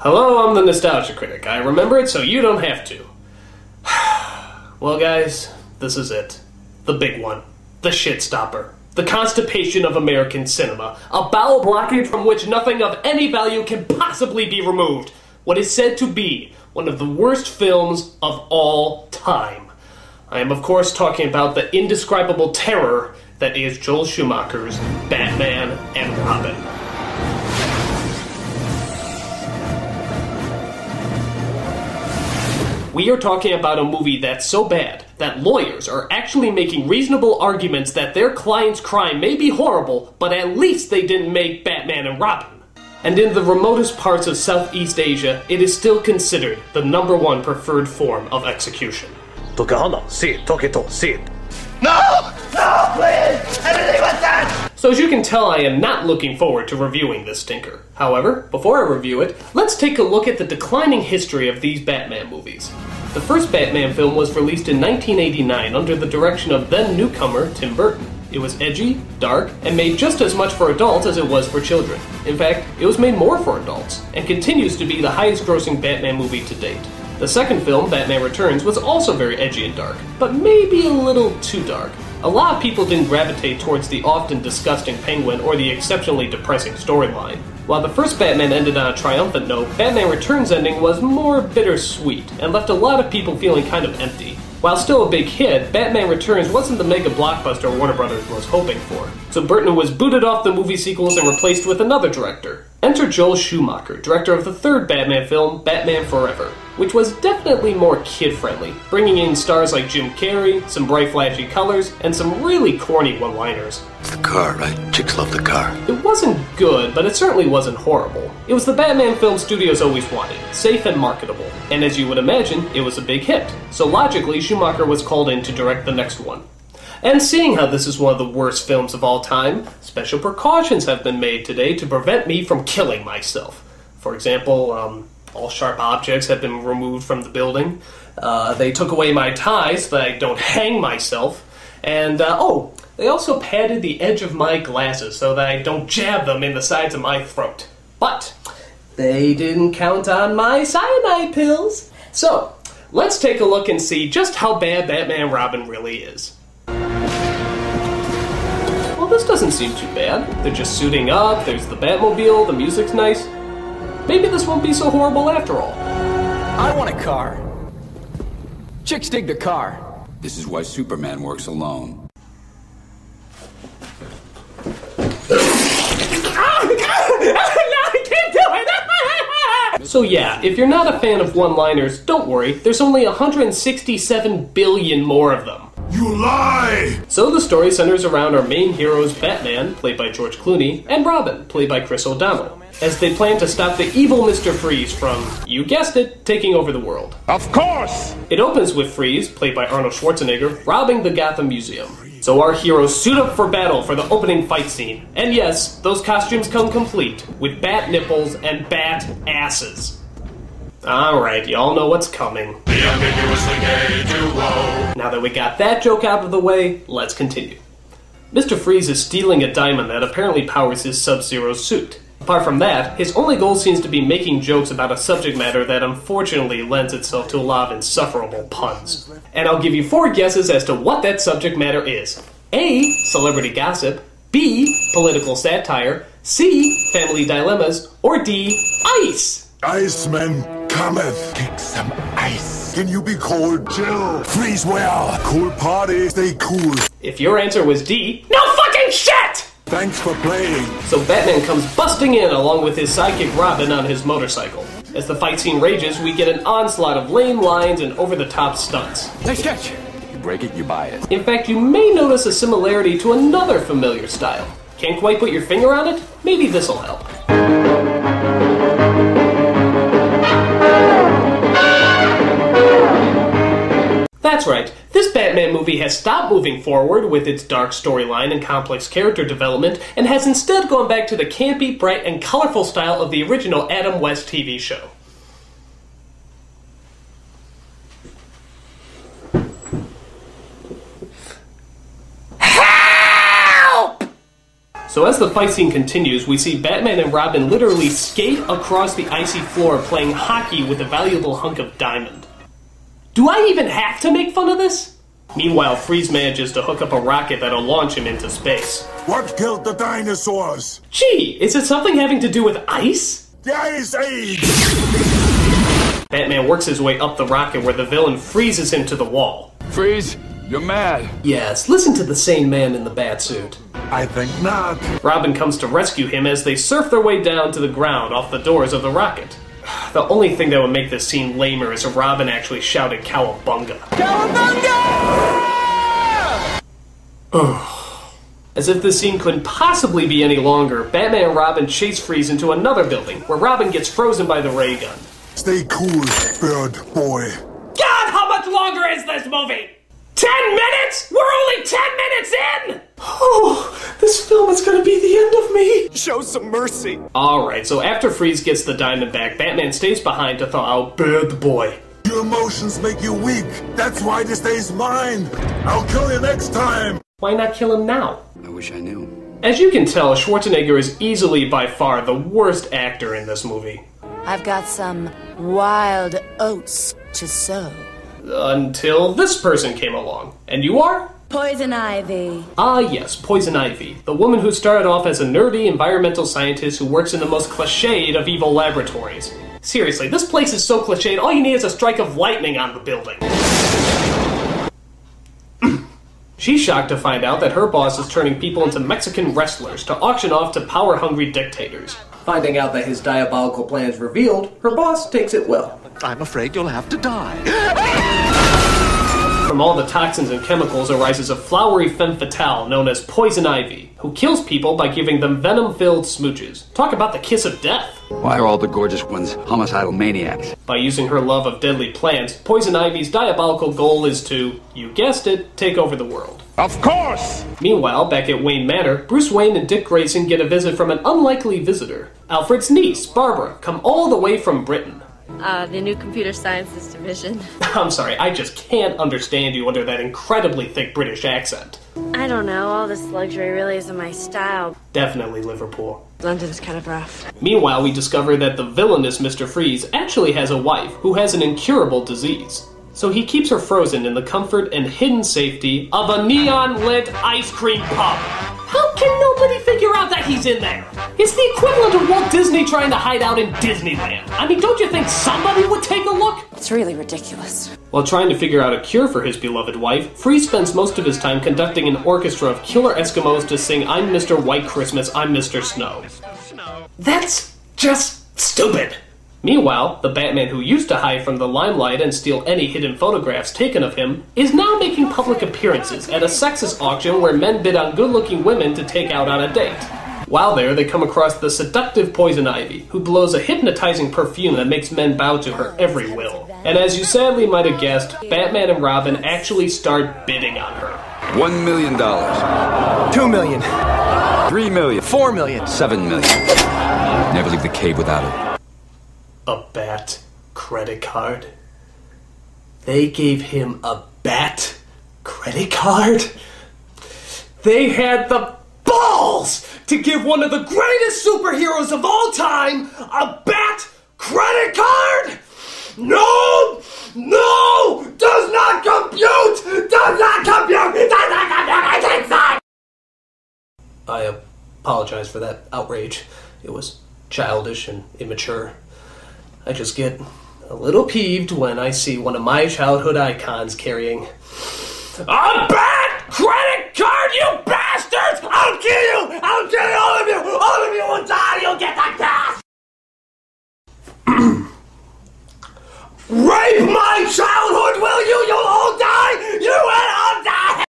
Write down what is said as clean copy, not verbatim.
Hello, I'm the Nostalgia Critic. I remember it so you don't have to. Well, guys, this is it. The big one. The shit-stopper. The constipation of American cinema. A bowel blockage from which nothing of any value can possibly be removed. What is said to be one of the worst films of all time. I am, of course, talking about the indescribable terror that is Joel Schumacher's Batman and Robin. We are talking about a movie that's so bad that lawyers are actually making reasonable arguments that their client's crime may be horrible, but at least they didn't make Batman and Robin. And in the remotest parts of Southeast Asia, it is still considered the #1 preferred form of execution. No! No, please! Anything with that! So as you can tell, I am not looking forward to reviewing this stinker. However, before I review it, let's take a look at the declining history of these Batman movies. The first Batman film was released in 1989 under the direction of then-newcomer Tim Burton. It was edgy, dark, and made just as much for adults as it was for children. In fact, it was made more for adults, and continues to be the highest-grossing Batman movie to date. The second film, Batman Returns, was also very edgy and dark, but maybe a little too dark. A lot of people didn't gravitate towards the often disgusting Penguin or the exceptionally depressing storyline. While the first Batman ended on a triumphant note, Batman Returns' ending was more bittersweet, and left a lot of people feeling kind of empty. While still a big hit, Batman Returns wasn't the mega blockbuster Warner Brothers was hoping for, so Burton was booted off the movie sequels and replaced with another director. Enter Joel Schumacher, director of the third Batman film, Batman Forever, which was definitely more kid-friendly, bringing in stars like Jim Carrey, some bright flashy colors, and some really corny one-liners. It's the car, right? Chicks love the car. It wasn't good, but it certainly wasn't horrible. It was the Batman film studios always wanted, safe and marketable. And as you would imagine, it was a big hit. So logically, Schumacher was called in to direct the next one. And seeing how this is one of the worst films of all time, special precautions have been made today to prevent me from killing myself. For example, all sharp objects have been removed from the building. They took away my tie so that I don't hang myself. And, they also padded the edge of my glasses so that I don't jab them in the sides of my throat. But they didn't count on my cyanide pills. So, let's take a look and see just how bad Batman and Robin really is. Well, this doesn't seem too bad. They're just suiting up, there's the Batmobile, the music's nice. Maybe this won't be so horrible after all. I want a car. Chicks dig the car. This is why Superman works alone. So yeah, if you're not a fan of one-liners, don't worry, there's only 167 billion more of them. You lie! So the story centers around our main heroes Batman, played by George Clooney, and Robin, played by Chris O'Donnell, as they plan to stop the evil Mr. Freeze from, you guessed it, taking over the world. Of course! It opens with Freeze, played by Arnold Schwarzenegger, robbing the Gotham Museum. So our heroes suit up for battle for the opening fight scene. And yes, those costumes come complete, with bat nipples and bat asses. Alright, y'all know what's coming. The ambiguously gay duo. Now that we got that joke out of the way, let's continue. Mr. Freeze is stealing a diamond that apparently powers his Sub-Zero suit. Apart from that, his only goal seems to be making jokes about a subject matter that unfortunately lends itself to a lot of insufferable puns. And I'll give you 4 guesses as to what that subject matter is. A. Celebrity gossip. B. Political satire. C. Family dilemmas. Or D. Ice! Iceman cometh. Kick some ice. Can you be cold? Chill. Freeze well. Cool party. Stay cool. If your answer was D, no fucking shit! Thanks for playing. So Batman comes busting in along with his sidekick Robin on his motorcycle. As the fight scene rages, we get an onslaught of lame lines and over-the-top stunts. Nice catch. You break it, you buy it. In fact, you may notice a similarity to another familiar style. Can't quite put your finger on it? Maybe this'll help. That's right, this Batman movie has stopped moving forward with its dark storyline and complex character development, and has instead gone back to the campy, bright, and colorful style of the original Adam West TV show. So as the fight scene continues, we see Batman and Robin literally skate across the icy floor playing hockey with a valuable hunk of diamond. Do I even have to make fun of this? Meanwhile, Freeze manages to hook up a rocket that'll launch him into space. What killed the dinosaurs? Gee, is it something having to do with ice? The Ice Age! Batman works his way up the rocket where the villain freezes him to the wall. Freeze, you're mad. Yes, listen to the sane man in the Batsuit. I think not. Robin comes to rescue him as they surf their way down to the ground off the doors of the rocket. The only thing that would make this scene lamer is if Robin actually shouted Cowabunga. Cowabunga! As if this scene couldn't possibly be any longer, Batman and Robin chase Freeze into another building, where Robin gets frozen by the ray gun. Stay cool, bird boy. God, how much longer is this movie? 10 minutes? We're only 10 minutes in! Oh, this film is gonna be the end of me. Show some mercy. Alright, so after Freeze gets the diamond back, Batman stays behind to thaw out Bad Boy. Your emotions make you weak. That's why this day's mine. I'll kill you next time. Why not kill him now? I wish I knew. As you can tell, Schwarzenegger is easily by far the worst actor in this movie. I've got some wild oats to sow. Until this person came along. And you are? Poison Ivy. Ah yes, Poison Ivy, the woman who started off as a nerdy environmental scientist who works in the most cliched of evil laboratories. Seriously, this place is so cliched, all you need is a strike of lightning on the building. She's shocked to find out that her boss is turning people into Mexican wrestlers to auction off to power-hungry dictators. Finding out that his diabolical plan is revealed, her boss takes it well. I'm afraid you'll have to die. From all the toxins and chemicals arises a flowery femme fatale known as Poison Ivy, who kills people by giving them venom-filled smooches. Talk about the kiss of death! Why are all the gorgeous ones homicidal maniacs? By using her love of deadly plants, Poison Ivy's diabolical goal is to, you guessed it, take over the world. Of course! Meanwhile, back at Wayne Manor, Bruce Wayne and Dick Grayson get a visit from an unlikely visitor. Alfred's niece, Barbara, come all the way from Britain. The new computer sciences division. I'm sorry, I just can't understand you under that incredibly thick British accent. I don't know, all this luxury really isn't my style. Definitely Liverpool. London's kind of rough. Meanwhile, we discover that the villainous Mr. Freeze actually has a wife who has an incurable disease. So he keeps her frozen in the comfort and hidden safety of a neon-lit ice cream pub. How can nobody figure out that he's in there? It's the equivalent of Walt Disney trying to hide out in Disneyland. I mean, don't you think somebody would take a look? It's really ridiculous. While trying to figure out a cure for his beloved wife, Freeze spends most of his time conducting an orchestra of killer Eskimos to sing I'm Mr. White Christmas, I'm Mr. Snow. That's just stupid. Meanwhile, the Batman who used to hide from the limelight and steal any hidden photographs taken of him is now making public appearances at a sexist auction where men bid on good-looking women to take out on a date. While there, they come across the seductive Poison Ivy, who blows a hypnotizing perfume that makes men bow to her every will. And as you sadly might have guessed, Batman and Robin actually start bidding on her. $1 million. 2 million. 3 million. 4 million. 7 million. Never leave the cave without it. A Bat credit card? They gave him a Bat credit card? They had the balls to give one of the greatest superheroes of all time a Bat credit card? No! No! Does not compute! Does not compute! Does not compute! I take that! I apologize for that outrage. It was childish and immature. I just get a little peeved when I see one of my childhood icons carrying a Bat credit card, you bastards! I'll kill you! I'll kill all of you! All of you will die! You'll get the gas! Rape my childhood, will you?